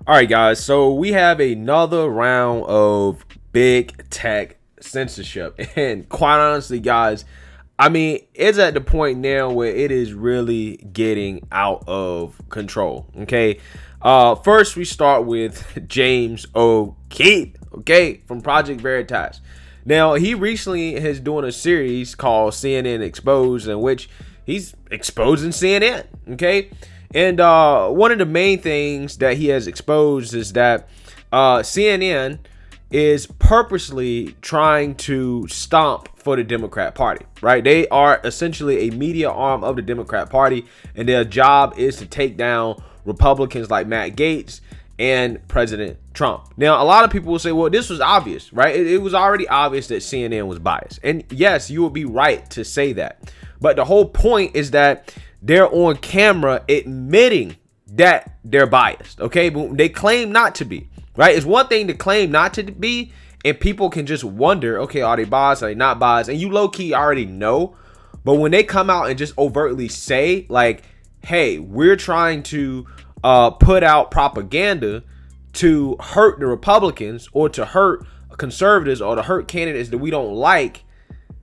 All right, guys. So we have another round of big tech censorship. And quite honestly, guys, I mean, it's at the point now where it is really getting out of control. Okay. First, we start with James O'Keefe, okay, from Project Veritas. Now, he recently is doing a series called CNN Exposed, in which he's exposing CNN, okay? And one of the main things that he has exposed is that CNN is purposely trying to stomp for the Democrat Party, right? They are essentially a media arm of the Democrat Party, and their job is to take down Republicans like Matt Gaetz and President Trump. Now, a lot of people will say, well, this was obvious, right? It was already obvious that CNN was biased. And yes, you would be right to say that. But the whole point is that they're on camera admitting that they're biased, okay? But they claim not to be, right? It's one thing to claim not to be, and people can just wonder, okay, are they biased? Are they not biased? And you low-key already know. But when they come out and just overtly say, like, hey, we're trying to put out propaganda to hurt the Republicans or to hurt conservatives or to hurt candidates that we don't like,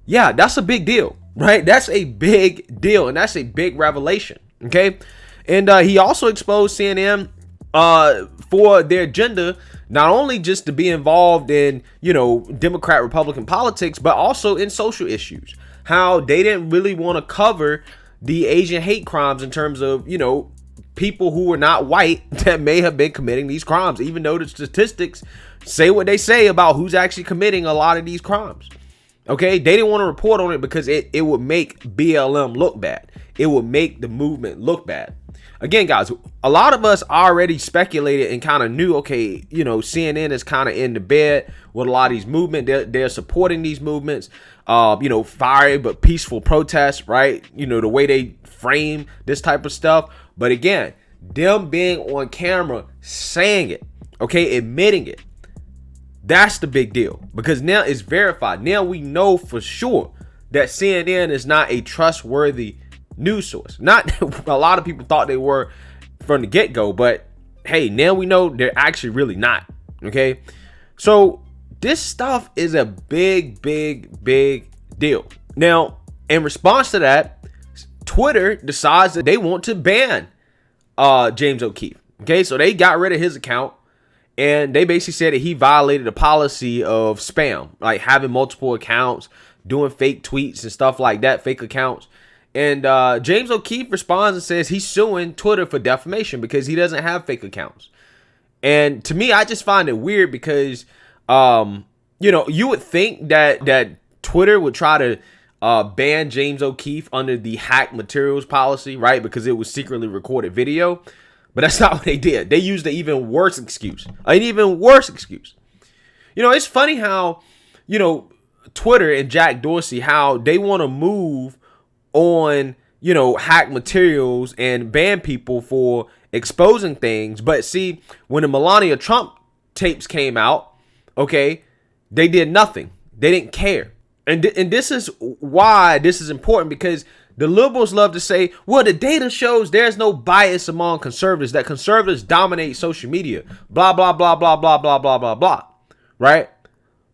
yeah, that's a big deal, right? That's a big deal, and that's a big revelation, okay? And he also exposed CNN for their agenda, not only just to be involved in, Democrat Republican politics, but also in social issues. How they didn't really want to cover the Asian hate crimes in terms of, people who were not white that may have been committing these crimes, even though the statistics say what they say about who's actually committing a lot of these crimes. Okay, they didn't want to report on it because it would make BLM look bad. It would make the movement look bad. Again, guys, a lot of us already speculated and kind of knew, okay, CNN is kind of in the bed with a lot of these movements. They're supporting these movements, fiery but peaceful protests, right? The way they frame this type of stuff. But again, them being on camera saying it, okay, admitting it, that's the big deal, because now it's verified. Now we know for sure that CNN is not a trustworthy news source. Not a lot of people thought they were from the get-go, but hey, now we know they're actually really not. Okay, so this stuff is a big deal. Now, in response to that, Twitter decides that they want to ban James O'Keefe. Okay, so they got rid of his account, and they basically said that he violated the policy of spam, like having multiple accounts, doing fake tweets and stuff like that, fake accounts. And James O'Keefe responds and says he's suing Twitter for defamation because he doesn't have fake accounts. And to me, I just find it weird because, you would think that Twitter would try to ban James O'Keefe under the hack materials policy, right? Because it was secretly recorded video. But that's not what they did. They used an even worse excuse. It's funny how, Twitter and Jack Dorsey, how they want to move on, hack materials and ban people for exposing things. But see, when the Melania Trump tapes came out, okay, they did nothing. They didn't care. And this is why this is important, because the liberals love to say, well, the data shows there's no bias among conservatives, that conservatives dominate social media, blah, blah, blah, blah, blah, blah, blah, blah, blah, right?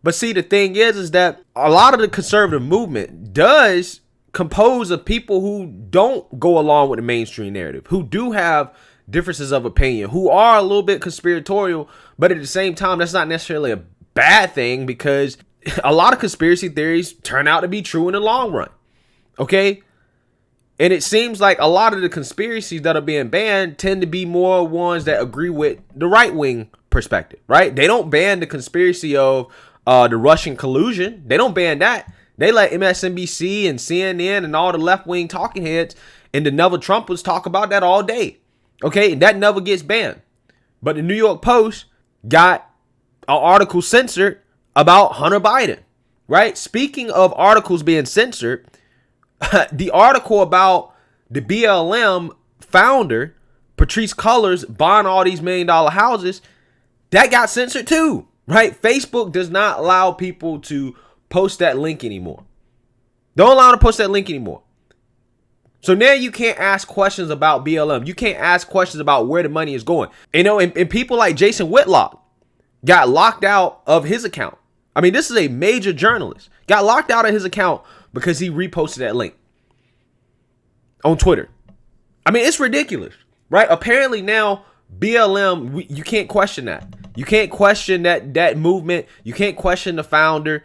But see, the thing is that a lot of the conservative movement does compose of people who don't go along with the mainstream narrative, who do have differences of opinion, who are a little bit conspiratorial, but at the same time, that's not necessarily a bad thing, because a lot of conspiracy theories turn out to be true in the long run, okay? And it seems like a lot of the conspiracies that are being banned tend to be more ones that agree with the right-wing perspective, right? They don't ban the conspiracy of the Russian collusion. They don't ban that. They let MSNBC and CNN and all the left-wing talking heads and the Neville Trumpers talk about that all day, okay? And that never gets banned. But the New York Post got an article censored about Hunter Biden, right? Speaking of articles being censored, the article about the BLM founder, Patrisse Cullors, buying all these $1 million houses, that got censored too, right? Facebook does not allow people to post that link anymore. Don't allow them to post that link anymore. So now you can't ask questions about BLM. You can't ask questions about where the money is going. You know, and people like Jason Whitlock got locked out of his account. I mean, this is a major journalist. Got locked out of his account because he reposted that link on Twitter. I mean, it's ridiculous, right? Apparently now BLM, you can't question that. You can't question that movement. You can't question the founder,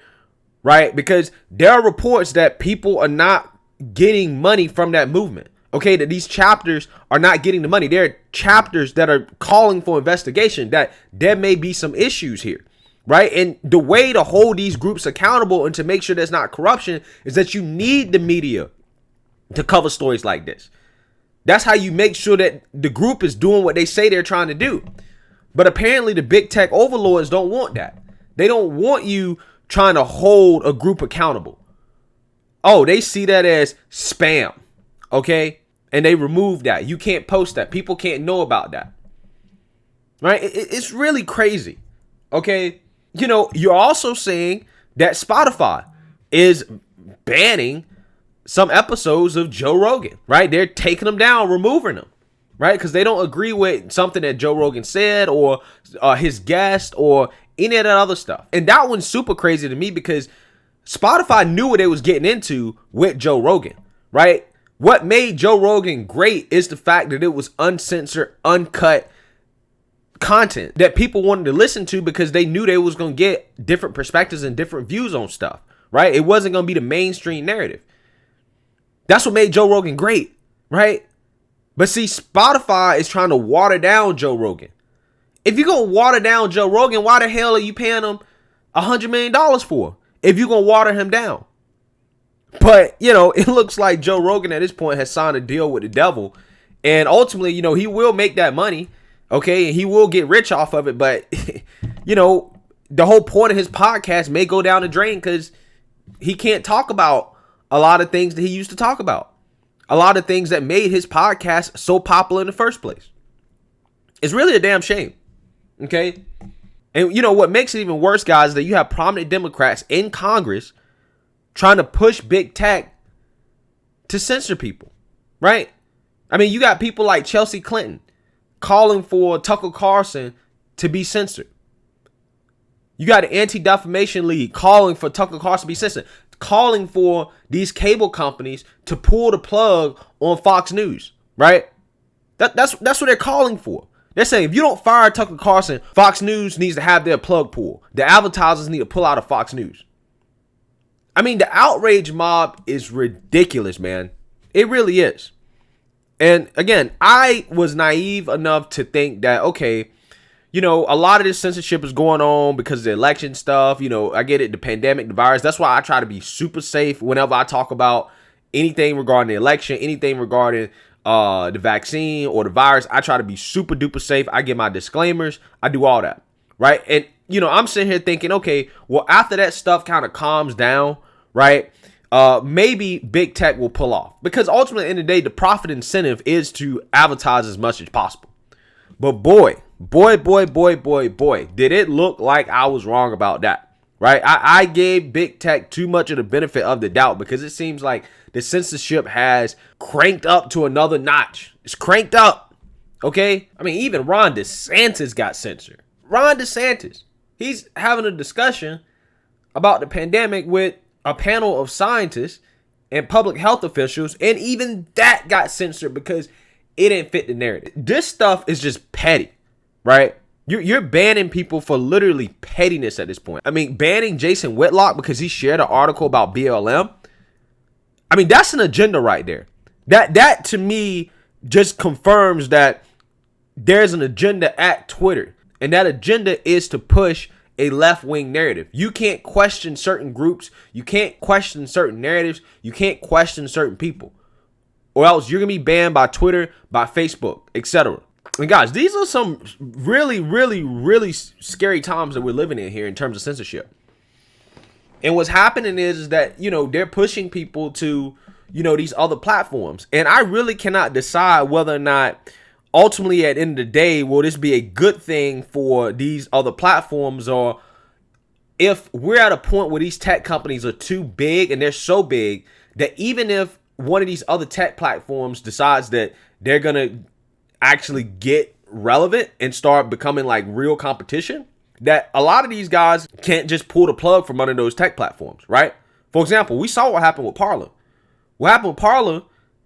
right? Because there are reports that people are not getting money from that movement. Okay, that these chapters are not getting the money. There are chapters that are calling for investigation, that there may be some issues here, right? And the way to hold these groups accountable and to make sure there's not corruption is that you need the media to cover stories like this. That's how you make sure that the group is doing what they say they're trying to do. But apparently the big tech overlords don't want that. They don't want you trying to hold a group accountable. Oh, they see that as spam, okay? And they remove that. You can't post that. People can't know about that, right? It's really crazy, okay? You know, you're also saying that Spotify is banning some episodes of Joe Rogan, right? They're taking them down, removing them, right? Because they don't agree with something that Joe Rogan said or his guest or any of that other stuff. And that one's super crazy to me because Spotify knew what they was getting into with Joe Rogan, right? What made Joe Rogan great is the fact that it was uncensored, uncut content that people wanted to listen to because they knew they was going to get different perspectives and different views on stuff, right? It wasn't going to be the mainstream narrative. That's what made Joe Rogan great, right? But see, Spotify is trying to water down Joe Rogan. If you're going to water down Joe Rogan, why the hell are you paying him $100 million for? If you're going to water him down. But, you know, it looks like Joe Rogan at this point has signed a deal with the devil. And ultimately, you know, he will make that money. Okay. And he will get rich off of it. But, you know, the whole point of his podcast may go down the drain because he can't talk about a lot of things that he used to talk about. A lot of things that made his podcast so popular in the first place. It's really a damn shame. Okay. And you know what makes it even worse, guys, is that you have prominent Democrats in Congress trying to push big tech to censor people, right? I mean, you got people like Chelsea Clinton calling for Tucker Carlson to be censored. You got an Anti-Defamation League calling for Tucker Carlson to be censored, calling for these cable companies to pull the plug on Fox News, right? That's what they're calling for. They're saying if you don't fire Tucker Carlson, Fox News needs to have their plug pulled. The advertisers need to pull out of Fox News. I mean, the outrage mob is ridiculous, man. It really is. And again, I was naive enough to think that, okay, you know, a lot of this censorship is going on because of the election stuff. You know, I get it, the pandemic, the virus. That's why I try to be super safe whenever I talk about anything regarding the election, anything regarding the vaccine or the virus. I try to be super duper safe. I give my disclaimers. I do all that, right? And, you know, I'm sitting here thinking, okay, well, after that stuff kind of calms down, right? Maybe big tech will pull off because ultimately, in the day, the profit incentive is to advertise as much as possible. But boy, did it look like I was wrong about that, right? I gave big tech too much of the benefit of the doubt because it seems like the censorship has cranked up to another notch. It's cranked up, okay? I mean, even Ron DeSantis got censored. Ron DeSantis, he's having a discussion about the pandemic with a panel of scientists and public health officials, and even that got censored because it didn't fit the narrative. This stuff is just petty, right? You're banning people for literally pettiness at this point. I mean, banning Jason Whitlock because he shared an article about BLM. I mean, that's an agenda right there. That to me just confirms that there's an agenda at Twitter, and that agenda is to push a left-wing narrative. You can't question certain groups. You can't question certain narratives. You can't question certain people, or else you're gonna be banned by Twitter, by Facebook, etc. And guys, these are some really scary times that we're living in here in terms of censorship. And what's happening is that, you know, they're pushing people to, you know, these other platforms. And I really cannot decide whether or not ultimately at the end of the day, will this be a good thing for these other platforms, or if we're at a point where these tech companies are too big and they're so big that even if one of these other tech platforms decides that they're going to actually get relevant and start becoming like real competition, that a lot of these guys can't just pull the plug from under those tech platforms, right? For example, we saw what happened with Parler. What happened with Parler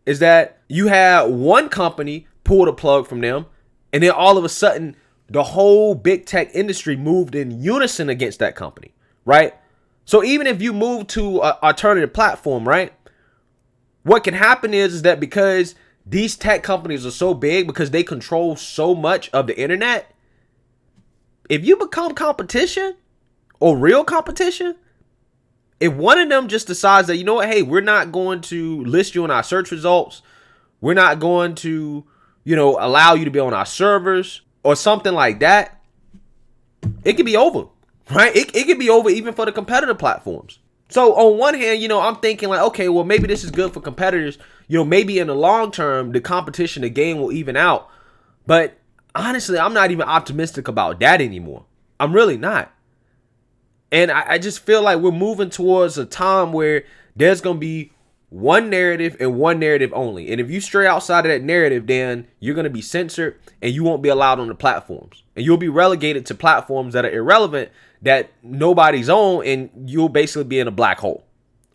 is that you had one company pull the plug from them, and then all of a sudden, the whole big tech industry moved in unison against that company, right? So even if you move to an alternative platform, right, what can happen is that because these tech companies are so big, because they control so much of the internet, if you become competition or real competition, if one of them just decides that, you know what, hey, we're not going to list you in our search results, we're not going to, allow you to be on our servers or something like that, it could be over, right? It could be over even for the competitor platforms. So on one hand, I'm thinking like, okay, well, maybe this is good for competitors. Maybe in the long term, the competition, the game will even out. But honestly, I'm not even optimistic about that anymore. I'm really not. And I just feel like we're moving towards a time where there's going to be one narrative and one narrative only. And if you stray outside of that narrative, then you're going to be censored and you won't be allowed on the platforms. And you'll be relegated to platforms that are irrelevant, that nobody's on, and you'll basically be in a black hole.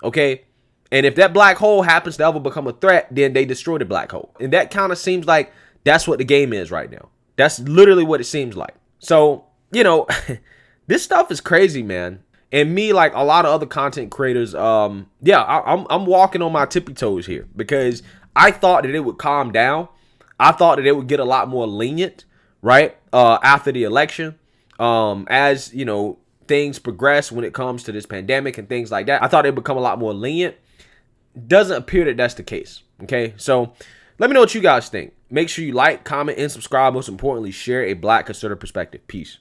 Okay? And if that black hole happens to ever become a threat, then they destroy the black hole. And that kind of seems like that's what the game is right now. That's literally what it seems like. So, this stuff is crazy, man. And me, like a lot of other content creators, I'm walking on my tippy toes here, because I thought that it would calm down. I thought that it would get a lot more lenient, right? After the election, as things progress when it comes to this pandemic and things like that, I thought it'd become a lot more lenient. Doesn't appear that that's the case. Okay, so let me know what you guys think. Make sure you like, comment, and subscribe. Most importantly, share a Black conservative perspective. Peace.